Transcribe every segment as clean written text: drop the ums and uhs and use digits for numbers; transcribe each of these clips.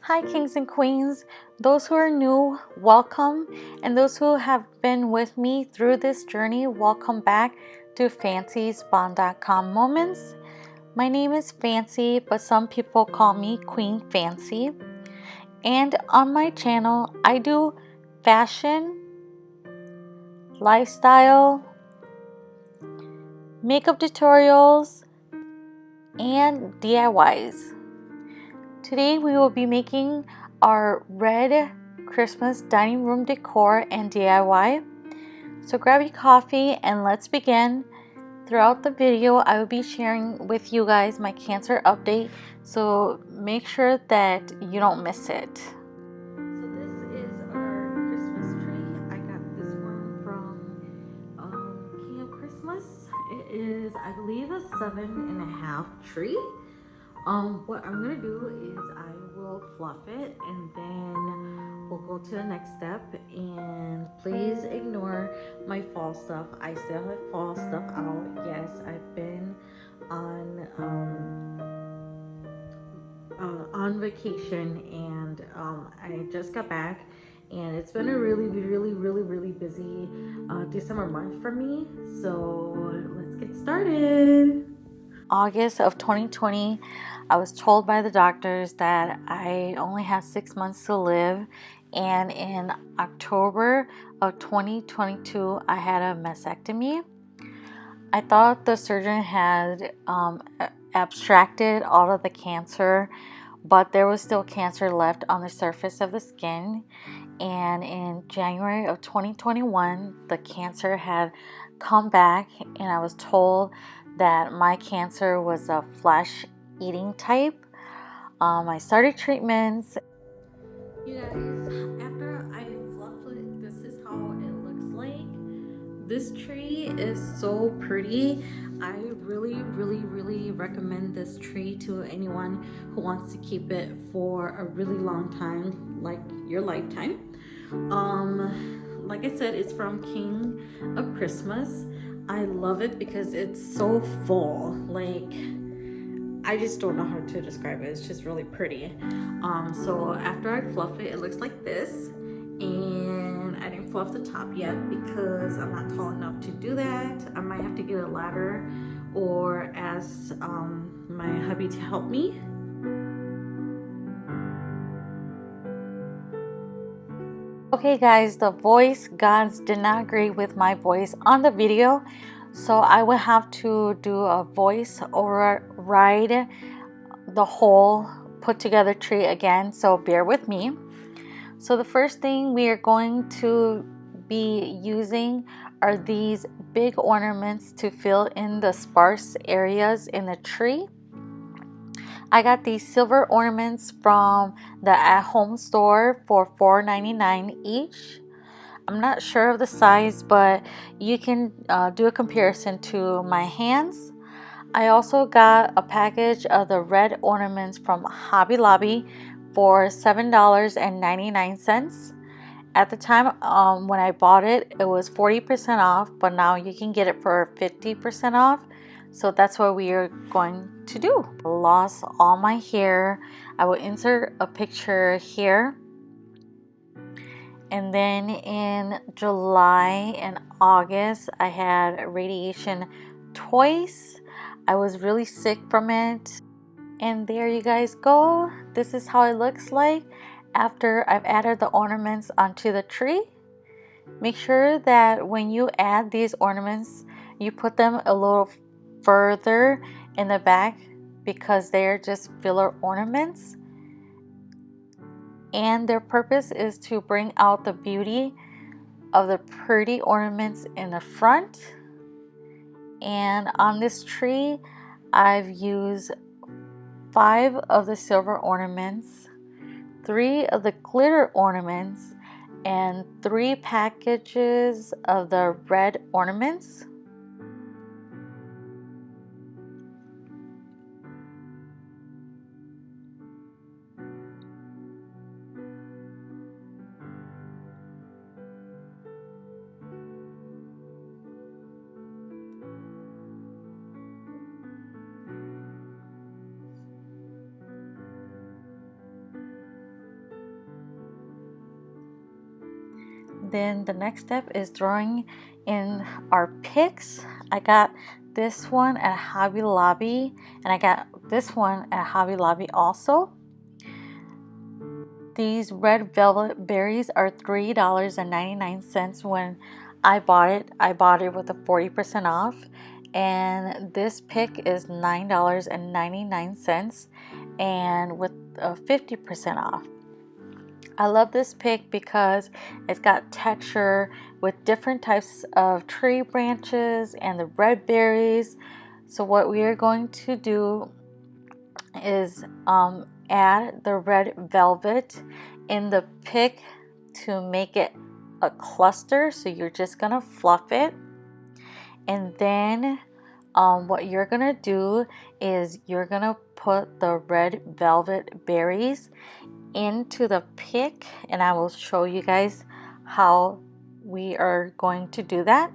Hi kings and queens, those who are new, welcome, and those who have been with me through this journey, welcome back to fAnCy's moments. My name is fAnCy, but some people call me Queen fAnCy, and on my channel I do fashion, lifestyle, makeup tutorials, and DIYs. Today we will be making our red Christmas dining room decor and DIY. So grab your coffee and let's begin. Throughout the video I will be sharing with you guys my Cancer update, so make sure that you don't miss it. So this is our Christmas tree. I got this one from King of Christmas. It is, I believe, a 7.5 tree. What I'm gonna do is I will fluff it and then we'll go to the next step. And please ignore my fall stuff. I still have fall stuff out. Yes, I've been on vacation, and I just got back, and it's been a really busy December month for me. So let's get started. August of 2020, I was told by the doctors that I only have 6 months to live, and in October of 2022 I had a mastectomy. I thought the surgeon had abstracted all of the cancer, but there was still cancer left on the surface of the skin, and in January of 2021 the cancer had come back, and I was told that my cancer was a flesh eating type. I started treatments. You guys, after I fluffed it, this is how it looks like. This tree is so pretty. I really recommend this tree to anyone who wants to keep it for a really long time, like your lifetime. Like I said, it's from King of Christmas. I love it because it's so full. Like, I just don't know how to describe it. It's just really pretty. So after I fluff it, it looks like this. And I didn't fluff the top yet because I'm not tall enough to do that. I might have to get a ladder or ask my hubby to help me. Okay guys, the voice gods did not agree with my voice on the video, so I will have to do a voice override the whole put together tree again, so bear with me. So the first thing we are going to be using are these big ornaments to fill in the sparse areas in the tree. I got these silver ornaments from the at-home store for $4.99 each. I'm not sure of the size, but you can do a comparison to my hands. I also got a package of the red ornaments from Hobby Lobby for $7.99. At the time when I bought it, it was 40% off, but now you can get it for 50% off. So that's what we are going to do. I lost all my hair. I will insert a picture here. And then in July and August, I had radiation twice. I was really sick from it. And there you guys go. This is how it looks like after I've added the ornaments onto the tree. Make sure that when you add these ornaments, you put them a little further in the back because they're just filler ornaments. And their purpose is to bring out the beauty of the pretty ornaments in the front. And on this tree, I've used 5 of the silver ornaments, 3 of the glitter ornaments, and 3 packages of the red ornaments. Then the next step is throwing in our picks. I got this one at Hobby Lobby, and I got this one at Hobby Lobby also. These red velvet berries are $3.99. When I bought it with a 40% off, and this pick is $9.99 and with a 50% off. I love this pick because it's got texture with different types of tree branches and the red berries. So what we are going to do is add the red velvet in the pick to make it a cluster. So you're just gonna fluff it, and then what you're gonna do is you're gonna put the red velvet berries into the pick, and I will show you guys how we are going to do that.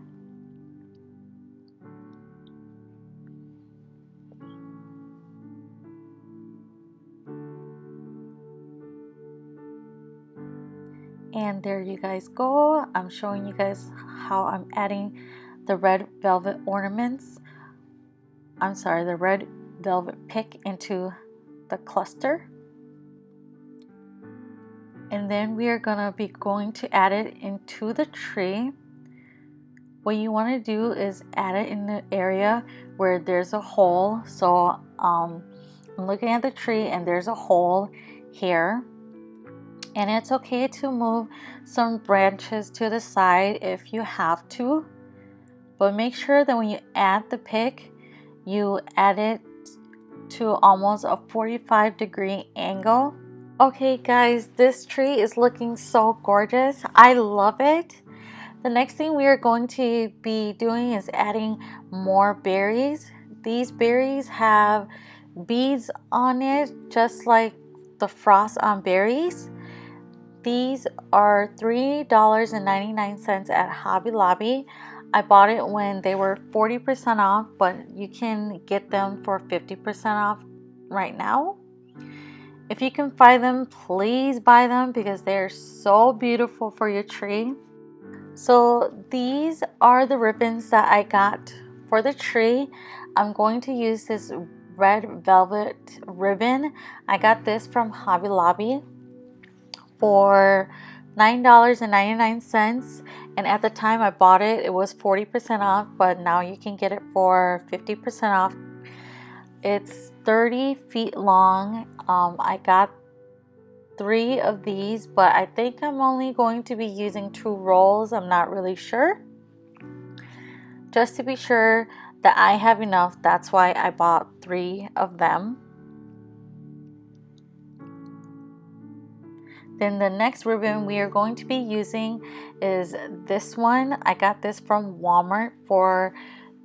And there you guys go. I'm showing you guys how I'm adding the red velvet ornaments. I'm sorry, the red velvet pick into the cluster. And then we are gonna be going to add it into the tree. What you want to do is add it in the area where there's a hole. So I'm looking at the tree and there's a hole here. And it's okay to move some branches to the side if you have to. But make sure that when you add the pick, you add it to almost a 45-degree angle. Okay guys, this tree is looking so gorgeous. I love it. The next thing we are going to be doing is adding more berries. These berries have beads on it, just like the frost on berries. These are $3.99 at Hobby Lobby. I bought it when they were 40% off, but you can get them for 50% off right now. If you can find them, please buy them because they're so beautiful for your tree. So these are the ribbons that I got for the tree. I'm going to use this red velvet ribbon. I got this from Hobby Lobby for $9.99, and at the time I bought it, it was 40% off, but now you can get it for 50% off. It's 30 feet long. I got 3 of these, but I think I'm only going to be using 2 rolls. I'm not really sure. Just to be sure that I have enough, that's why I bought 3 of them. Then the next ribbon we are going to be using is this one. I got this from Walmart for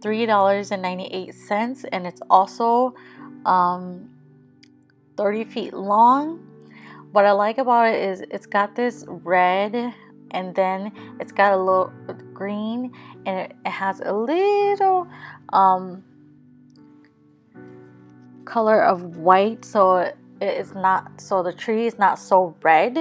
$3.98, and it's also 30 feet long. What I like about it is it's got this red, and then it's got a little green, and it has a little color of white, so it is not, so the tree is not so red.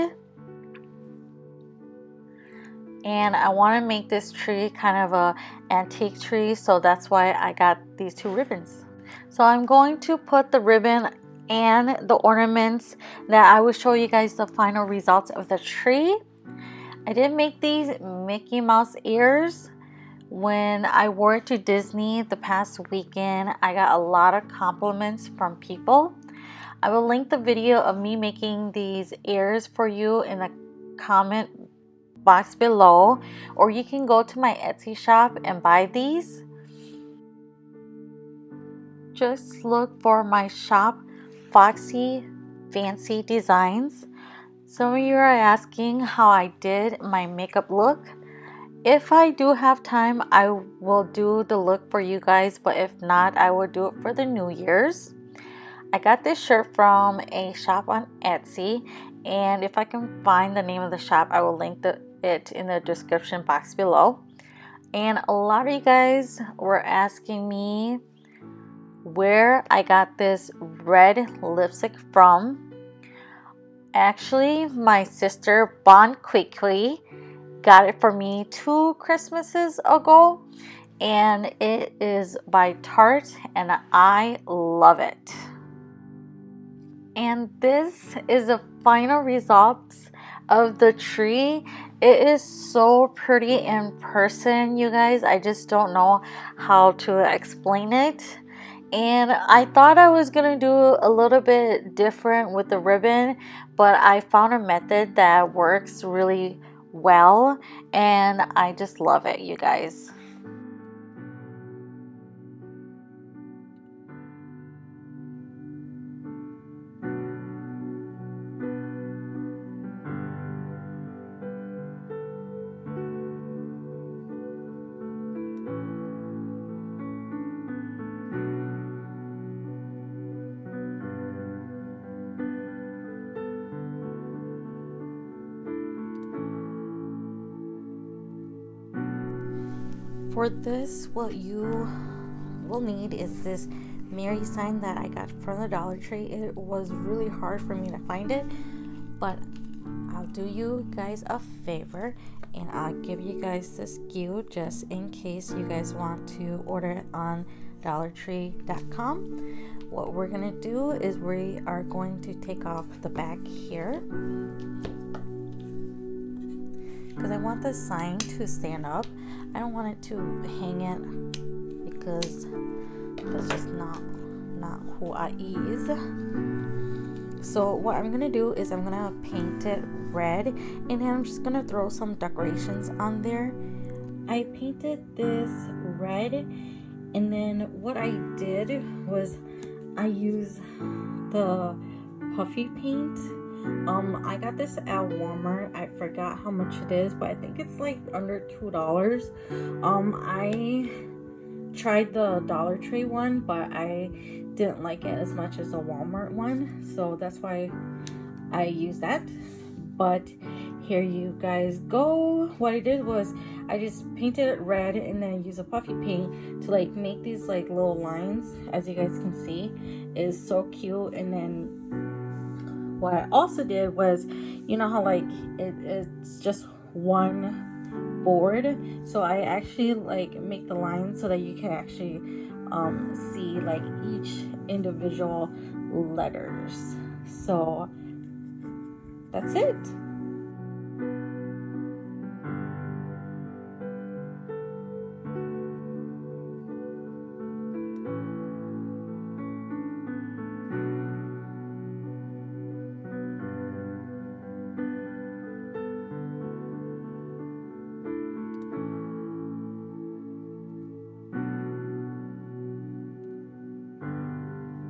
And I want to make this tree kind of a antique tree, so that's why I got these 2 ribbons. So I'm going to put the ribbon and the ornaments that I will show you guys the final results of the tree. I did make these Mickey Mouse ears. When I wore it to Disney the past weekend, I got a lot of compliments from people. I will link the video of me making these ears for you in the comment box below, or you can go to my Etsy shop and buy these. Just look for my shop, foxyfancy designs. Some of you are asking how I did my makeup look. If I do have time, I will do the look for you guys, but if not, I will do it for the New Year's. I got this shirt from a shop on Etsy, and if I can find the name of the shop, I will link it in the description box below. And a lot of you guys were asking me where I got this red lipstick from. Actually, my sister bought quickly, got it for me 2 Christmases ago, and it is by Tarte, and I love it. And this is the final results of the tree. It is so pretty in person, you guys. I just don't know how to explain it. And I thought I was gonna do a little bit different with the ribbon, but I found a method that works really well, and I just love it, you guys. For this, what you will need is this Mary sign that I got from the Dollar Tree. It was really hard for me to find it, but I'll do you guys a favor and I'll give you guys this SKU just in case you guys want to order it on dollartree.com. What we're gonna do is we are going to take off the back here because I want the sign to stand up. I don't want it to hang it because that's just not who I is. So what I'm gonna do is I'm gonna paint it red, and then I'm just gonna throw some decorations on there. I painted this red, and then what I did was I used the puffy paint. I got this at Walmart. I forgot how much it is, but I think it's like under $2. I tried the Dollar Tree one, but I didn't like it as much as the Walmart one, so that's why I used that. But here you guys go. What I did was I just painted it red, and then I used a puffy paint to like make these like little lines. As you guys can see, it is so cute. And then what I also did was, you know how like it's just one board, so I actually like make the lines so that you can actually see like each individual letters. So that's it.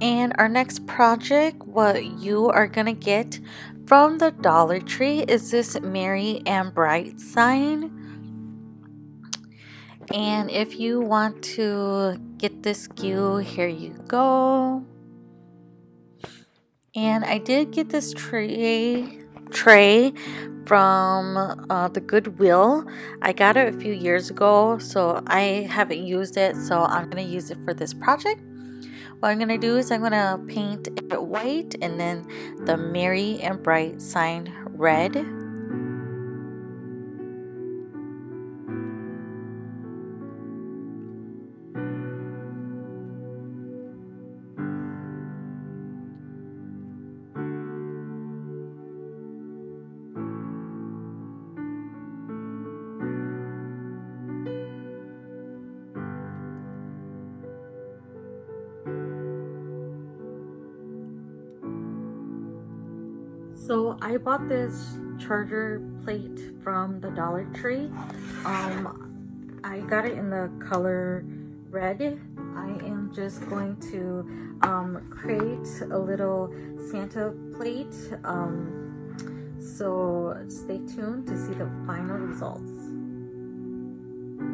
And our next project, what you are gonna get from the Dollar Tree, is this Merry and Bright sign. And if you want to get this SKU, here you go. And I did get this tray from the Goodwill. I got it a few years ago, so I haven't used it, so I'm gonna use it for this project. What I'm gonna do is I'm gonna paint it white and then the Merry and Bright sign red. So I bought this charger plate from the Dollar Tree. I got it in the color red. I am just going to create a little Santa plate. So stay tuned to see the final results.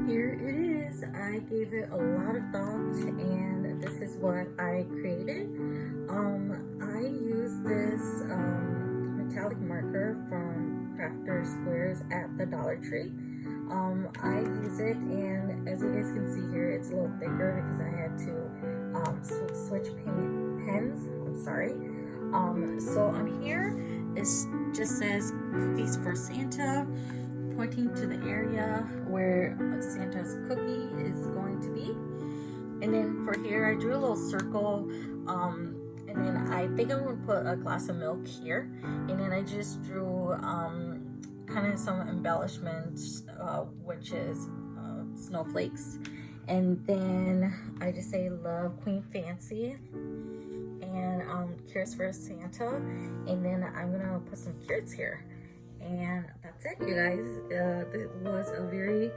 Here it is. I gave it a lot of thought, and this is what I created. I used this metallic marker from Crafter Squares at the Dollar Tree. I use it, and as you guys can see here, it's a little thicker because I had to switch pens. I'm sorry. So on here it just says cookies for Santa. pointing to the area where Santa's cookie is going to be. And then for here, I drew a little circle. And then I think I'm going to put a glass of milk here. And then I just drew kind of some embellishments, which is snowflakes. And then I just say love Queen Fancy. And cures for Santa. And then I'm going to put some carrots here. And that's it, you guys. It was a very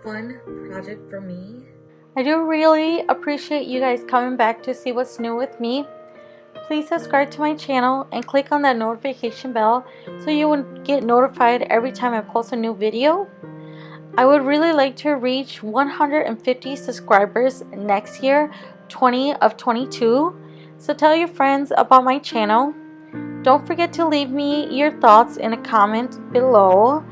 fun project for me. I do really appreciate you guys coming back to see what's new with me. Please subscribe to my channel and click on that notification bell so you will get notified every time I post a new video. I would really like to reach 150 subscribers next year, 20 of 22. So tell your friends about my channel. Don't forget to leave me your thoughts in a comment below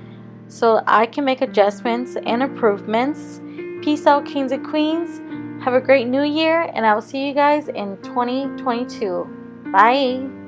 so I can make adjustments and improvements. Peace out, kings and queens. Have a great new year, and I will see you guys in 2022. Bye.